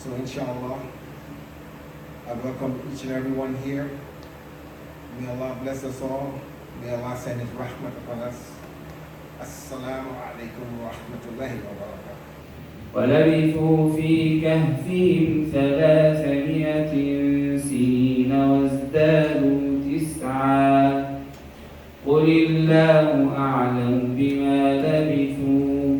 So inshallah, I welcome each and every one here. May Allah bless us all. May Allah send His rahmat upon us. Assalamu alaikum wa rahmatullahi wa barakatuh. ولبثوا في كهفهم 300 سنين وازدادوا 9 قل الله أعلم بما لبثوا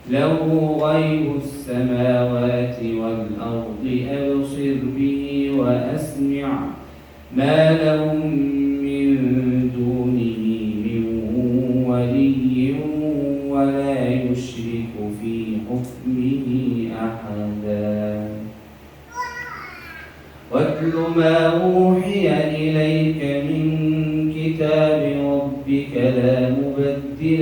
له غيب السماوات والأرض أبصر به وأسمع ما لهم من دونه من ولي ولا يشرك في حكمه أحدا واتل ما أوحي إليك من كتاب ربك لا مبدل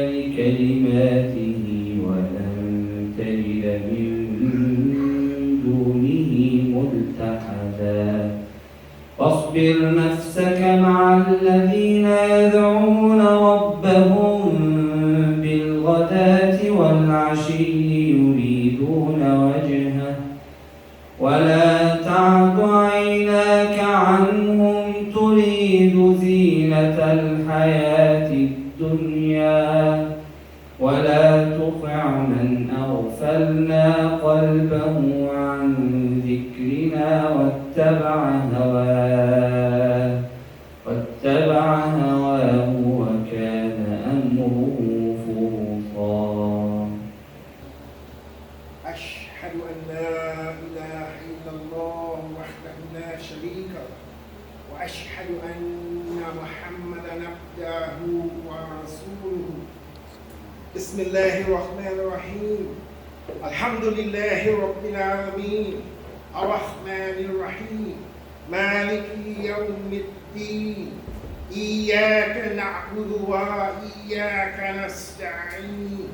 لكلماته ولن تجد من دونه ملتحدا واصبر نفسك مع الذين يدعون ربهم بالغداة والعشي يريدون وجهه ولا تعد عيناك عنهم تريد زينة الحياة الدنيا ولا تطع من أغفلنا قلبه عن ذكرنا واتبع هواه وكان أمره فرطا أشهد أن لا إله إلا الله وحده لا شريك له وأشهد أن محمدا عبده ورسوله بسم الله الرحمن الرحيم الحمد لله رب العالمين الرحمن الرحيم مالك يوم الدين إياك نعبد وإياك نستعين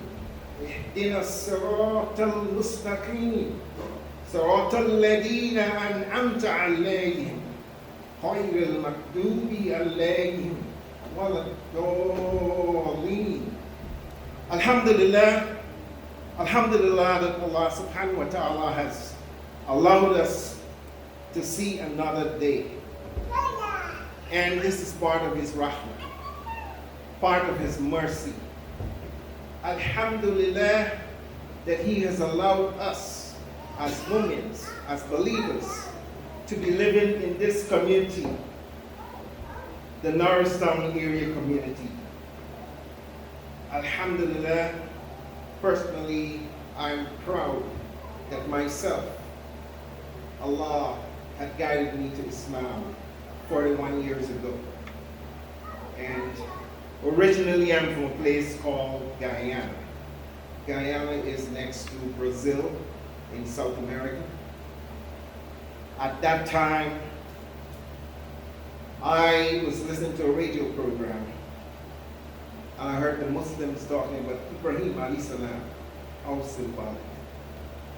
اهدنا الصراط المستقيم صراط الذين أنعمت عليهم غير المغضوب عليهم ولا الضالين. Alhamdulillah that Allah subhanahu wa ta'ala has allowed us to see another day. And this is part of His rahmah, part of His mercy. Alhamdulillah that He has allowed us as Muslims, as believers, to be living in this community, the Norristown area community. Alhamdulillah, personally, I'm proud that myself, Allah had guided me to Islam 41 years ago. And originally I'm from a place called Guyana. Guyana is next to Brazil in South America. At that time, I was listening to a radio program and I heard the Muslims talking about Ibrahim alayhi salam. How symbolic.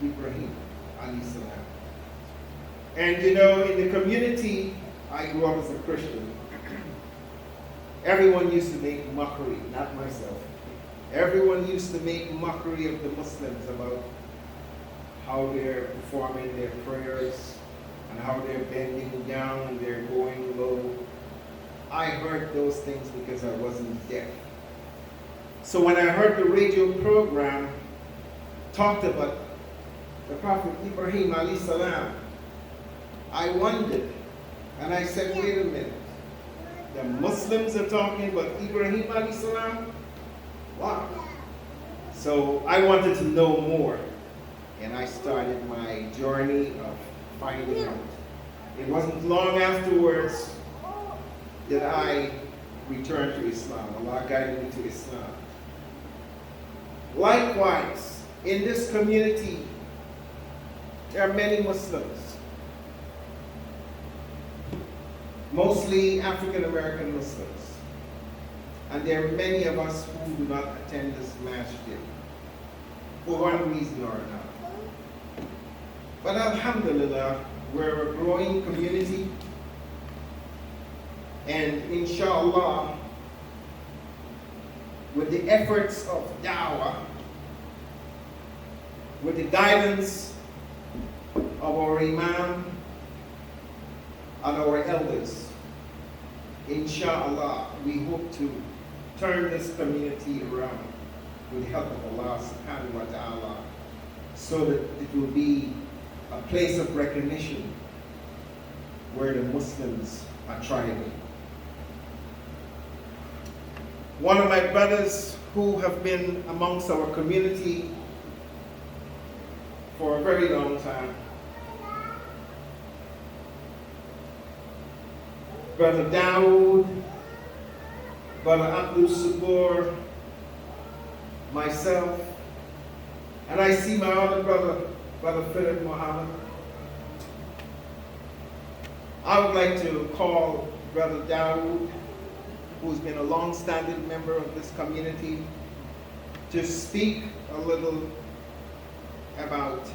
Ibrahim alayhi salam. And you know, in the community, I grew up as a Christian. Everyone used to make mockery, not myself. Everyone used to make mockery of the Muslims about how they're performing their prayers and how they're bending down and they're going low. I heard those things because I wasn't deaf. So when I heard the radio program talked about the Prophet Ibrahim alayhi salam, I wondered and I said, wait a minute. The Muslims are talking about Ibrahim alayhi salam? Wow. So I wanted to know more. And I started my journey of finding out. It wasn't long afterwards that I returned to Islam. Allah guided me to Islam. Likewise, in this community, there are many Muslims. Mostly African American Muslims. And there are many of us who do not attend this masjid for one reason or another. But alhamdulillah, we're a growing community, and inshallah, with the efforts of da'wah, with the guidance of our Imam and our elders, inshallah, we hope to turn this community around with the help of Allah subhanahu wa ta'ala, so that it will be a place of recognition where the Muslims are thriving. One of my brothers who have been amongst our community for a very long time, Brother Dawood, Brother Abdul Sabour, myself, and I see my other brother, Brother Philip Muhammad. I would like to call Brother Dawood, who's been a long-standing member of this community, to speak a little about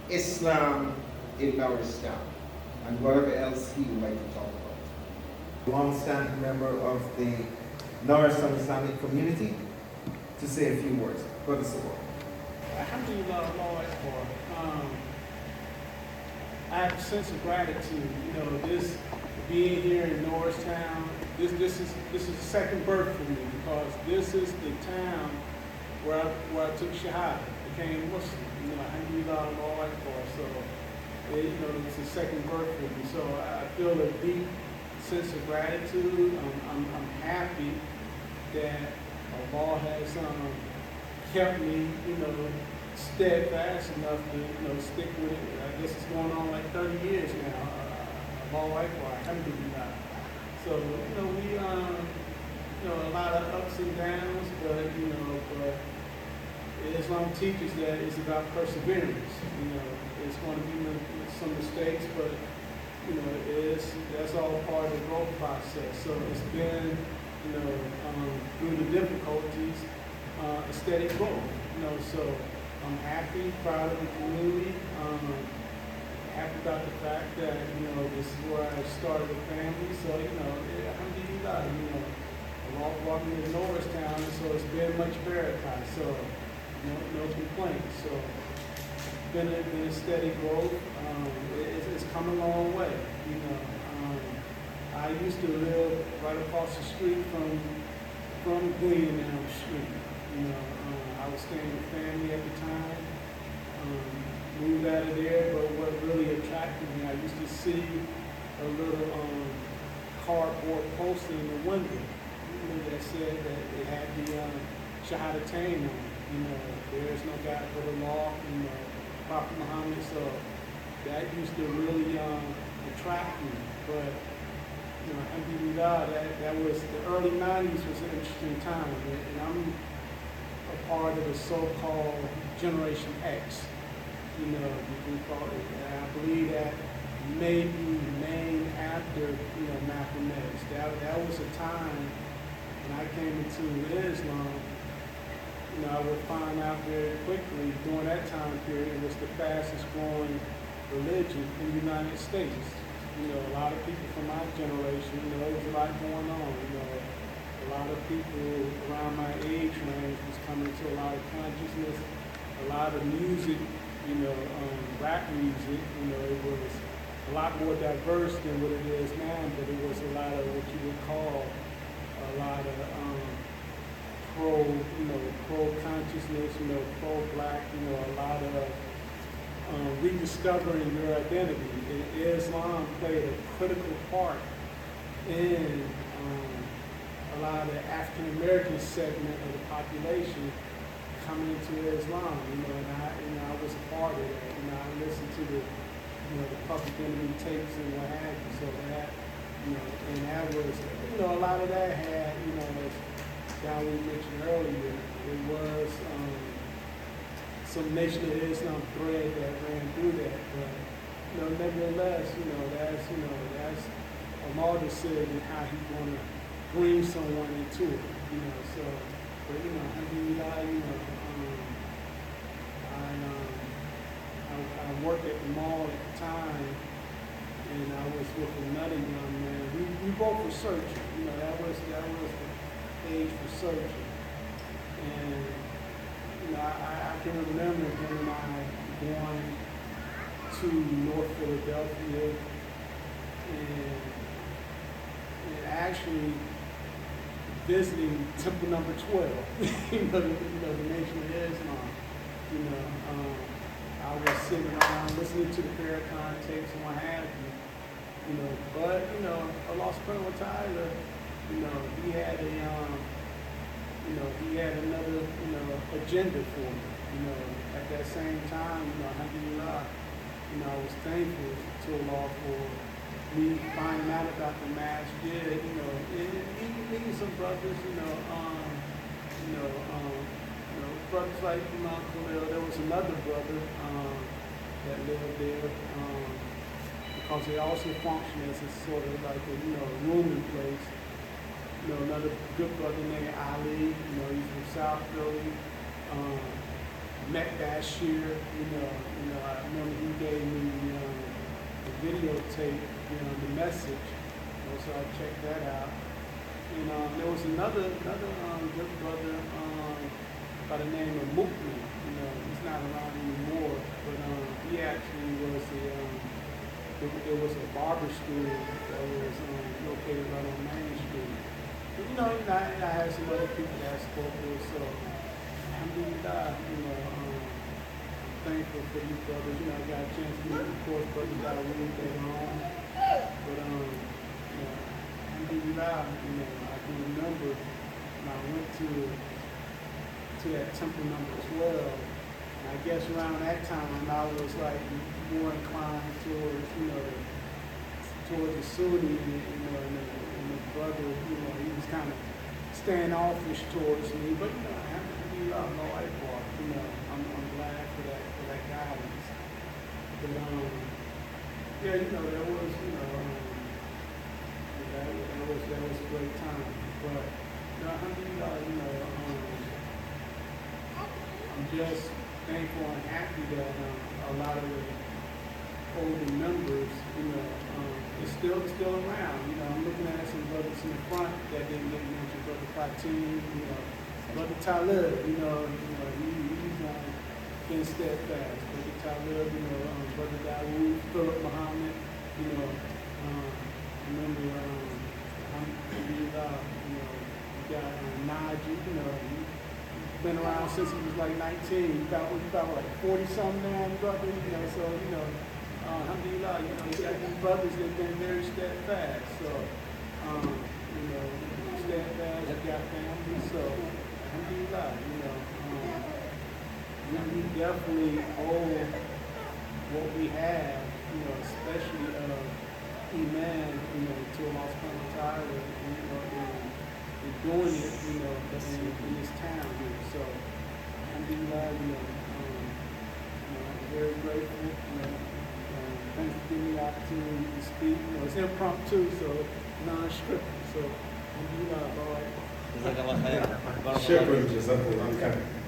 Islam in Norristown and whatever else he would like to talk about. Long-standing member of the Norristown Islamic community, to say a few words. Brother Sabour. Alhamdulillah, Lord, I have a sense of gratitude. You know, this being here in Norristown, this is a second birth for me, because this is the town where I took Shahada, became Muslim. You know, Alhamdulillah, Lord, so you know, it's a second birth for me. So I feel a deep sense of gratitude. I'm happy that Allah has kept me, you know, steadfast enough to, you know, stick with it. I guess it's going on like 30 years now. Allah Akbar, Alhamdulillah. So, you know, we, you know, a lot of ups and downs, but, you know, but Islam teaches that it's about perseverance. You know, it's going to be some mistakes, but, you know, that's all part of the growth process. So it's been, you know, through the difficulties, a steady growth. You know, so I'm happy, proud of the community. Happy about the fact that, you know, this is where I started a family. So, you know, alhamdulillah, you know, I'm walking in Norristown, so it's been much verified. So, no complaints. So, been a steady growth. It's come a long way. You know, I used to live right across the street from Glen down the street. You know, I was staying with family at the time. Moved out of there, but what really attracted me, I used to see a little cardboard poster in the window, you know, that said that it had the Shahadatain on it. You know, there is no God but Allah, you know, Prophet Muhammad. So that used to really attract me. But you know, alhamdulillah, that was the early '90s was an interesting time, and I'm a part of the so-called Generation X. You know, we call it, and I believe that may be named after, you know, Malcolm X. That was a time when I came into Islam, you know, I would find out very quickly during that time period it was the fastest growing religion in the United States. You know, a lot of people from my generation, you know, there was a lot going on. You know, a lot of people around my age range was coming to a lot of consciousness, a lot of music. You know, rap music, you know, it was a lot more diverse than what it is now, but it was a lot of what you would call a lot of pro-consciousness, you know, pro-black, you know, a lot of rediscovering your identity. Islam played a critical part in a lot of the African American segment of the population coming into Islam, you know, and I was a part of that. You know, I listened to the, you know, the Public Enemy tapes and what have you. So that, you know, and that was, you know, a lot of that had, you know, as Dolly mentioned earlier, it was some Nation of Islam thread that ran through that. But, you know, nevertheless, you know, that's Allah just said how He's going to bring someone into it, you know, so. But, you know, alhamdulillah, you know, I worked at the mall at the time, and I was with another young man. We both were searching, you know, that was the age for searching. And, you you know, I can remember him and I going to North Philadelphia and actually visiting Temple number 12, the Nation of Islam. I was sitting around listening to the Farrakhan tapes and what have you. But Allah subhanahu wa ta'ala, he had he had another, agenda for me. At that same time, alhamdulillah, I was thankful to Allah for me finding out about the masjid, and meeting some brothers, brothers like Imam Khalil. There was another brother that lived there, because they also function as a sort of like a rooming place. Another good brother named Ali, he's from South Philly. Met Bashir, I remember he gave me the videotape, the message, so I checked that out. And there was another good brother by the name of Mukmi. He's not around anymore, but he actually was there was a barber school that was located right on Main Street. But, I had some other people that I spoke with, so alhamdulillah, I'm thankful for you brothers. I got a chance to meet, of course, Brother Dawood later on. But, alhamdulillah, I can remember when I went to that temple number 12, and I guess around that time I was like more inclined towards, towards the Sunni, and the brother, he was kind of standoffish towards me, but alhamdulillah, I'm glad for that guidance. But there was, that was a great time. But alhamdulillah, I'm just thankful and happy that a lot of the older members, is still around. I'm looking at some brothers in the front that didn't get mentioned. Brother Fatim, Brother Talib, he's been steadfast. Brother Talib, Brother Dawood, Philip Muhammad, remember, alhamdulillah, we got Najee, he's been around since he was like 19. He's about like 40-something now, brother, so, alhamdulillah, you got these brothers that have been very steadfast. So, steadfast, you got family, so, alhamdulillah, we definitely owe what we have, especially Iman, to Allah subhanahu wa ta'ala, and doing it, in this town here. So, alhamdulillah, I'm very grateful, thanks for giving me the opportunity to speak. It's impromptu, so non-scripted. So, alhamdulillah, all right. Shukran, jazakallah.